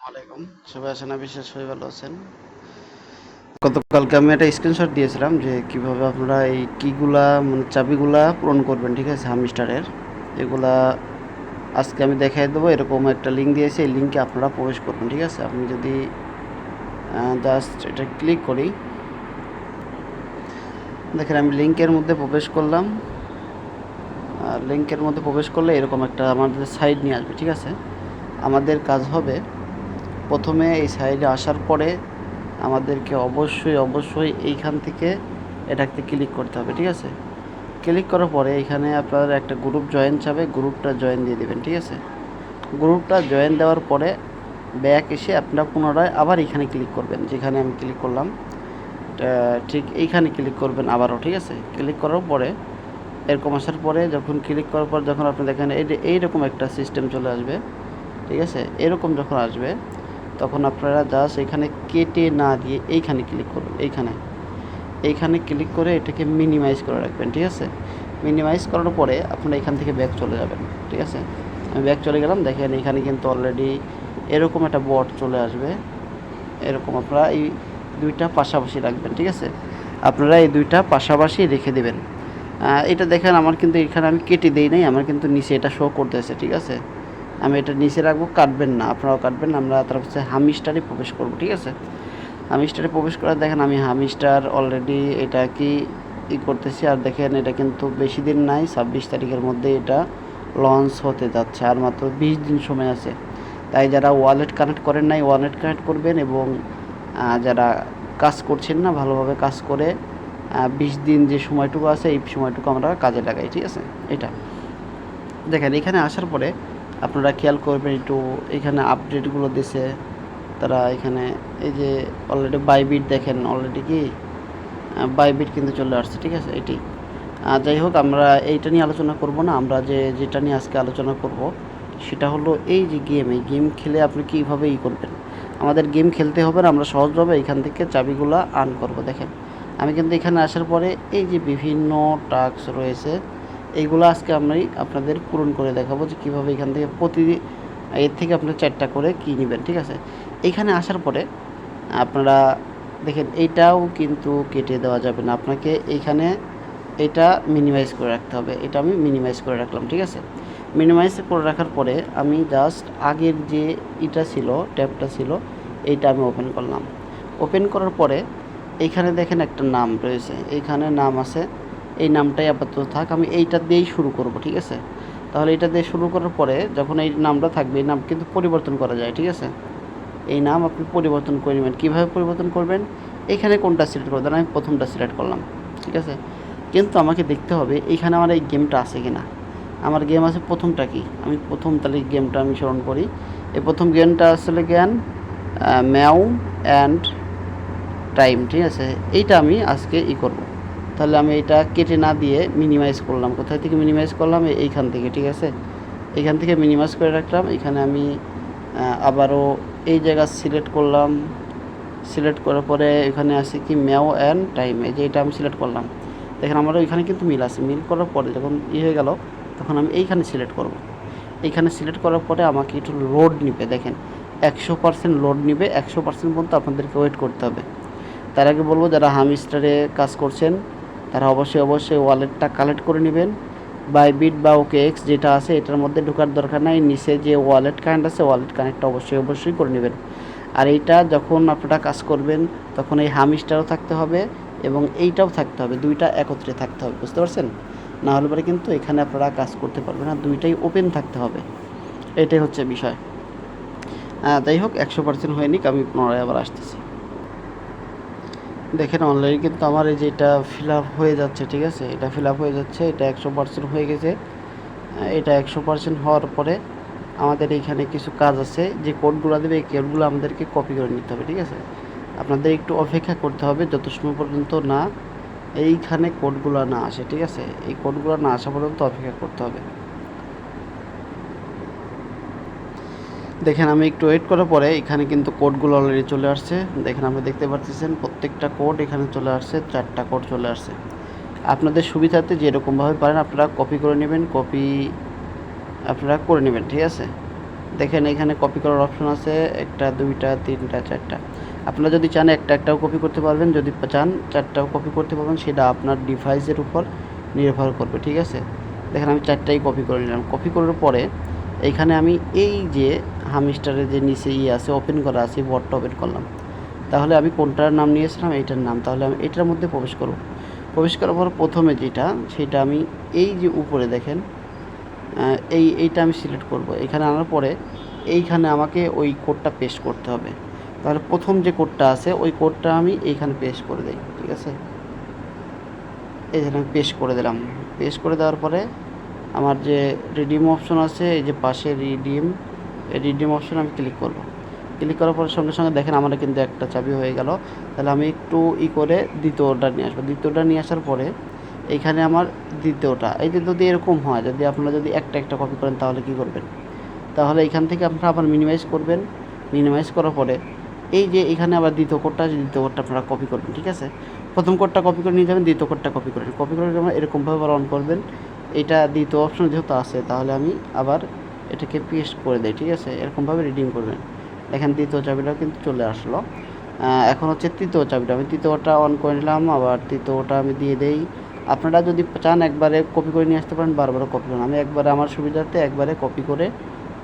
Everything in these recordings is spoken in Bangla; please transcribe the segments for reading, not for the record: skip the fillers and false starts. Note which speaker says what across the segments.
Speaker 1: আলাইকুম। সবাই আছেন? বিশেষ সবাই ভালো আছেন। গতকালকে আমি একটা স্ক্রিনশট দিয়েছিলাম যে কিভাবে আপনারা এই কিগুলা মানে চাবিগুলা পূরণ করবেন, ঠিক আছে, হামস্টারের এগুলা আজকে আমি দেখাই দেবো। এরকম একটা লিঙ্ক দিয়েছি, এই লিঙ্কে আপনারা প্রবেশ করবেন, ঠিক আছে। আমি যদি জাস্ট এটা ক্লিক করি, দেখেন আমি লিঙ্কের মধ্যে প্রবেশ করলাম। লিঙ্কের মধ্যে প্রবেশ করলে এরকম একটা আমাদের সাইট নিয়ে আসবে, ঠিক আছে। আমাদের কাজ হবে প্রথমে এই সাইডে আসার পরে আমাদেরকে অবশ্যই এইখান থেকে এটাতে ক্লিক করতে হবে, ঠিক আছে। ক্লিক করার পরে এখানে আপনার একটা গ্রুপ জয়েন চাবে, গ্রুপটা জয়েন দিয়ে দেবেন, ঠিক আছে। গ্রুপটা জয়েন দেওয়ার পরে ব্যাক এসে আপনারা পুনরায় আবার এখানে ক্লিক করবেন, যেখানে আমি ক্লিক করলাম ঠিক এইখানে ক্লিক করবেন আবারও, ঠিক আছে। ক্লিক করার পরে এরকম আসার পরে যখন ক্লিক করার পর যখন আপনি দেখেন এইরকম একটা সিস্টেম চলে আসবে, ঠিক আছে। এরকম যখন আসবে তখন আপনারা জাস্ট এখানে কেটে না দিয়ে এইখানে ক্লিক করবেন, এইখানে ক্লিক করে এটাকে মিনিমাইজ করে রাখবেন, ঠিক আছে। মিনিমাইজ করার পরে আপনারা এখান থেকে ব্যাক চলে যাবেন, ঠিক আছে। আমি ব্যাক চলে গেলাম। দেখেন এখানে কিন্তু অলরেডি এরকম একটা বট চলে আসবে। এরকম আপনারা এই দুইটা পাশাপাশি রাখবেন, ঠিক আছে। আপনারা এই দুইটা পাশাপাশি রেখে দেবেন। এটা দেখেন আমার কিন্তু এখানে আমি কেটে দেই নাই, আমার কিন্তু নিচে এটা শো করতেছে, ঠিক আছে। আমি এটা নিচে রাখবো, কাটবেন না, আপনারাও কাটবেন না। আমরা তারপর হামিস্টারে প্রবেশ করব, ঠিক আছে। হামিস্টারে প্রবেশ করে দেখেন আমি হামিস্টার অলরেডি এটা কি করতেছি। আর দেখেন এটা কিন্তু বেশি দিন নাই, 26 তারিখের মধ্যে এটা লঞ্চ হতে যাচ্ছে, আর মাত্র 20 দিন সময় আছে। তাই যারা ওয়ালেট কানেক্ট করেন নাই ওয়ালেট কানেক্ট করবেন, এবং যারা কাজ করছেন না ভালোভাবে কাজ করে 20 দিন যে সময়টুকু আছে এই সময়টুকু আমরা কাজে লাগাই, ঠিক আছে। এটা দেখেন এখানে আসার পরে আপনারা খেয়াল করবেন একটু, এখানে আপডেটগুলো দিছে তারা। এখানে এই যে অলরেডি বাইবিট দেখেন, অলরেডি কি বাইবিট কিন্তু চলে আসছে, ঠিক আছে। এটি যাই হোক, আমরা এইটা নিয়ে আলোচনা করব না। আমরা যেটা নিয়ে আজকে আলোচনা করব সেটা হলো এই যে এই গেম খেলে আপনি কীভাবে করবেন। আমাদের গেম খেলতে হবে না, আমরা সহজভাবে এখান থেকে চাবিগুলা আর্ন করব। দেখেন আমি কিন্তু এখানে আসার পরে এই যে বিভিন্ন টাস্ক রয়েছে এইগুলো আজকে আমি আপনাদের পূরণ করে দেখাবো যে কীভাবে এখান থেকে এর থেকে আপনার 4টা করে কী নেবেন, ঠিক আছে। এইখানে আসার পরে আপনারা দেখেন এইটাও কিন্তু কেটে দেওয়া যাবে না, আপনাকে এইখানে এটা মিনিমাইজ করে রাখতে হবে। এটা আমি মিনিমাইজ করে রাখলাম, ঠিক আছে। মিনিমাইজ করে রাখার পরে আমি জাস্ট আগের যে ছিল ট্যাবটা ছিল এইটা আমি ওপেন করলাম। ওপেন করার পরে এইখানে দেখেন একটা নাম রয়েছে, এইখানে নাম আছে, এই নামটাই আপাতত থাক। আমি এইটা দিয়েই শুরু করব, ঠিক আছে। তাহলে এটা দিয়ে শুরু করার পরে যখন এই নামটা থাকবে, এই নাম কিন্তু পরিবর্তন করা যায়, ঠিক আছে। এই নাম আপনি পরিবর্তন করে নেবেন। কীভাবে পরিবর্তন করবেন, এখানে কোনটা সিলেক্ট করবেন, আমি প্রথমটা সিলেক্ট করলাম, ঠিক আছে। কিন্তু আমাকে দেখতে হবে এইখানে আমার এই গেমটা আছে কি না। আমার গেম আছে প্রথমটা কি, আমি প্রথম তাহলে গেমটা আমি স্মরণ করি। এই প্রথম গেমটা আসলে জ্ঞান ম্যাও অ্যান্ড টাইম, ঠিক আছে। এইটা আমি আজকে করব। তাহলে আমি এটা কেটে না দিয়ে মিনিমাইজ করলাম। কোথায় থেকে মিনিমাইজ করলাম, এইখান থেকে, ঠিক আছে। এইখান থেকে মিনিমাইজ করে রাখলাম। এখানে আমি আবারও এই জায়গা সিলেক্ট করলাম। সিলেক্ট করার পরে এখানে আছে কি ম্যাও অ্যান্ড টাইম, এই যে এটা আমি সিলেক্ট করলাম। দেখেন আমার ওইখানে কিন্তু মিল আছে। মিল করার পরে যখন হয়ে গেল তখন আমি এইখানে সিলেক্ট করব। এইখানে সিলেক্ট করার পরে আমাকে একটু লোড নিবে। দেখেন 100% লোড নিবে, 100% পর্যন্ত আপনাদেরকে ওয়েট করতে হবে। তার আগে বলবো যারা হামস্টারে কাজ করছেন তারা অবশ্যই ওয়ালেটটা কালেক্ট করে নেবেন। বাইবিট বা OKX যেটা আছে এটার মধ্যে ঢোকার দরকার নাই, নিচে যে ওয়ালেট কানেক্ট আছে ওয়ালেট কানেক্টটা অবশ্যই করে নেবেন। আর এইটা যখন আপনারা কাজ করবেন তখন এই হামস্টারও থাকতে হবে এবং এইটাও থাকতে হবে, দুইটা একত্রে থাকতে হবে, বুঝতে পারছেন। না হলে পরে কিন্তু এখানে আপনারা কাজ করতে পারবেন না, দুইটাই ওপেন থাকতে হবে, এটাই হচ্ছে বিষয়। যাই হোক 100% হয়নি, আমি পুনরায় আবার আসতেছি। দেখেন অনলাইনে কিন্তু আমার এই যে এটা ফিল আপ হয়ে যাচ্ছে, ঠিক আছে। এটা ফিল আপ হয়ে যাচ্ছে, এটা 100% হয়ে গেছে। এটা 100% হওয়ার পরে আমাদের এইখানে কিছু কাজ আছে, যে কোডগুলো দেবে এই কোডগুলো আমাদেরকে কপি করে নিতে হবে, ঠিক আছে। আপনাদের একটু অপেক্ষা করতে হবে যত সময় পর্যন্ত না এইখানে কোডগুলো না আসে, ঠিক আছে। এই কোডগুলো না আসা পর্যন্ত অপেক্ষা করতে হবে। দেখেন আমি একটু ওয়েট করার পরে এখানে কিন্তু কোডগুলো অলরেডি চলে আসছে। দেখেন আপনি দেখতে পাচ্ছেন প্রত্যেকটা কোড এখানে চলে আসছে, 4টা কোড চলে আসছে। আপনাদের সুবিধার্থে যেরকমভাবে পারেন আপনারা কপি করে নেবেন, কপি আপনারা করে নেবেন, ঠিক আছে। দেখেন এখানে কপি করার অপশন আছে 1টা 2টা 3টা 4টা। আপনারা যদি চান একটাও কপি করতে পারবেন, যদি চান 4টাও কপি করতে পারবেন, সেটা আপনার ডিভাইসের উপর নির্ভর করবে, ঠিক আছে। দেখেন আমি 4টাই কপি করে নিলাম। কপি করার পরে এইখানে আমি এই যে হামস্টারের যে নিচে আছে ওপেন করা আছে, বটটা ওপেন করলাম। তাহলে আমি কোনটার নাম নিয়েছিলাম, এইটার নাম। তাহলে আমি এটার মধ্যে প্রবেশ করব। প্রবেশ করার পর প্রথমে যেটা, সেটা আমি এই যে উপরে দেখেন এইটা আমি সিলেক্ট করব। এখানে আনার পরে এইখানে আমাকে ওই কোডটা পেস্ট করতে হবে। তাহলে প্রথম যে কোডটা আছে ওই কোডটা আমি এইখানে পেস্ট করে দিই, ঠিক আছে। এই যে আমি পেস্ট করে দিলাম। পেস্ট করে দেওয়ার পরে আমার যে রিডিম অপশন আছে, এই যে পাশে রিডিম অপশন আমি ক্লিক করব। ক্লিক করার পরে সঙ্গে সঙ্গে দেখেন আমার কিন্তু একটা চাবি হয়ে গেল। তাহলে আমি একটু করে দ্বিতীয়টা নিয়ে আসবো। দ্বিতীয়টা নিয়ে আসার পরে এইখানে আমার দ্বিতীয়টা, এই যে যদি এরকম হয়, যদি আপনারা যদি একটা কপি করেন তাহলে কি করবেন, তাহলে এখান থেকে আপনারা আবার মিনিমাইজ করবেন। মিনিমাইজ করার পরে এই যে এখানে আবার দ্বিতীয় কোডটা আছে, দ্বিতীয় কোডটা আপনারা কপি করবেন, ঠিক আছে। প্রথম কোডটা কপি করে নিয়ে যাবেন, দ্বিতীয় কোডটা কপি করেন। কপি করে এরকমভাবে আবার অন করবেন। এটা দ্বিতীয় অপশন যেহেতু আছে, তাহলে আমি আবার এটাকে পেস্ট করে দিই, ঠিক আছে। এরকমভাবে রিডিম করবেন। দেখেন দ্বিতীয় চাবিটাও কিন্তু চলে আসলো। এখন হচ্ছে তৃতীয় চাবিটা, আমি তৃতীয়টা অন করে নিলাম, আবার তৃতীয়টা আমি দিয়ে দেই। আপনারা যদি চান একবারে কপি করে নিয়ে আসতে পারেন, বারবার কপি করেন। আমি একবারে আমার সুবিধার্থে একবারে কপি করে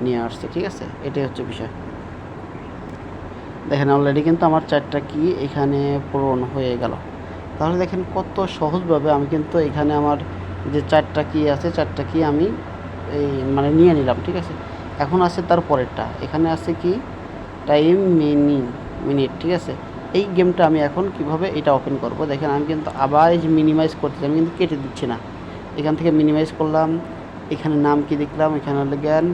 Speaker 1: নিয়ে আসছে, ঠিক আছে। এটাই হচ্ছে বিষয়। দেখেন অলরেডি কিন্তু আমার 4টা কি এখানে পূরণ হয়ে গেল। তাহলে দেখেন কত সহজভাবে আমি কিন্তু এখানে আমার যে 4টা কি আছে, 4টা কি আমি এই মানে নিয়ে নিলাম, ঠিক আছে। এখন আছে তার পরেরটা, এখানে আছে কি টাইম মিনিট, ঠিক আছে। এই গেমটা আমি এখন কিভাবে এটা ওপেন করব, দেখেন আমি কিন্তু আবার এই যে মিনিমাইজ করতে, আমি কিন্তু কেটে দিচ্ছি না। এখান থেকে মিনিমাইজ করলাম, এখানে নাম কি দেখলাম, এখানে হলো জ্ঞান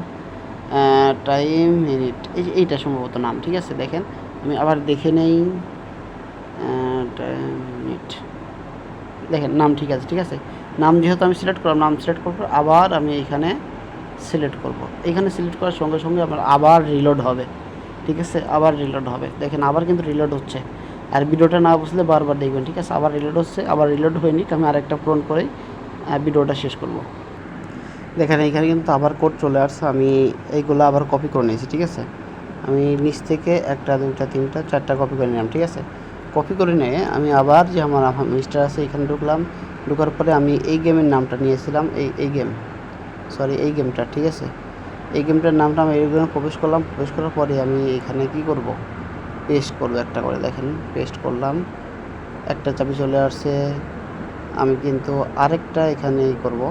Speaker 1: টাইম মিনিট, এই যে এইটা সম্ভবত নাম, ঠিক আছে। দেখেন আমি আবার দেখে নেই, টাইম মিনিট, দেখেন নাম ঠিক আছে, ঠিক আছে। নাম যেহেতু আমি সিলেক্ট করলাম, নাম সিলেক্ট করব, আবার আমি এখানে সিলেক্ট করব। এখানে সিলেক্ট করার সঙ্গে সঙ্গে আমার আবার রিলোড হবে, ঠিক আছে। আবার রিলোড হবে, দেখেন আবার কিন্তু রিলোড হচ্ছে। আর ভিডিওটা না বুঝলে বারবার দেখবেন, ঠিক আছে। আবার রিলোড হচ্ছে, আবার রিলোড হয়ে নিক, আমি আরেকটা পূরণ করেই ভিডিওটা শেষ করব। দেখেন এইখানে কিন্তু আবার কোড চলে আসছে, আমি এইগুলো আবার কপি করে নিয়েছি, ঠিক আছে। আমি নিচ থেকে 1টা 2টা 3টা 4টা কপি করে নিলাম, ঠিক আছে। কপি করে নিয়ে আমি আবার যে আমার মিস্টার আছে এখানে ঢুকলাম। ঢোকার পরে আমি এই গেমের নামটা নিয়েছিলাম, এই গেমটা, ঠিক আছে। এই গেমটার নামটা আমি এই গেমে প্রবেশ করলাম। প্রবেশ করার পরে আমি এখানে কি করব, পেস্ট করব একটা করে। দেখেন পেস্ট করলাম, একটা চাবি চলে আসছে। আমি কিন্তু আরেকটা এখানে করব,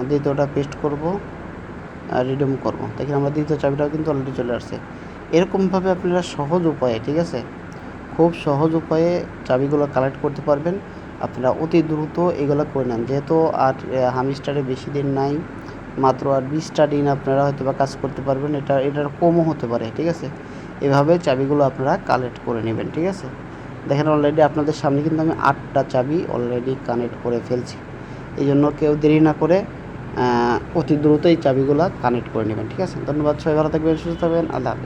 Speaker 1: দ্বিতীয়টা পেস্ট করব, রিডিম করব। দেখেন আমরা দ্বিতীয় চাবিটাও কিন্তু অলরেডি চলে আসছে। এরকমভাবে আপনারা সহজ উপায়ে, ঠিক আছে, খুব সহজ উপায়ে চাবিগুলো কালেক্ট করতে পারবেন। আপনারা অতি দ্রুত এগুলো করে নেন, যেহেতু আর হামস্টারে বেশি দিন নাই, মাত্র আর 20টা দিন আপনারা হয়তো বা কাজ করতে পারবেন। এটার কমও হতে পারে, ঠিক আছে। এভাবে চাবিগুলো আপনারা কালেক্ট করে নেবেন, ঠিক আছে। দেখেন অলরেডি আপনাদের সামনে কিন্তু আমি 8টা চাবি অলরেডি কানেক্ট করে ফেলছি। এই জন্য কেউ দেরি না করে অতি দ্রুত এই চাবিগুলো কানেক্ট করে নেবেন, ঠিক আছে। ধন্যবাদ, সবাই ভালো থাকবেন, সুস্থ থাকবেন, আল্লাহ হাফেজ।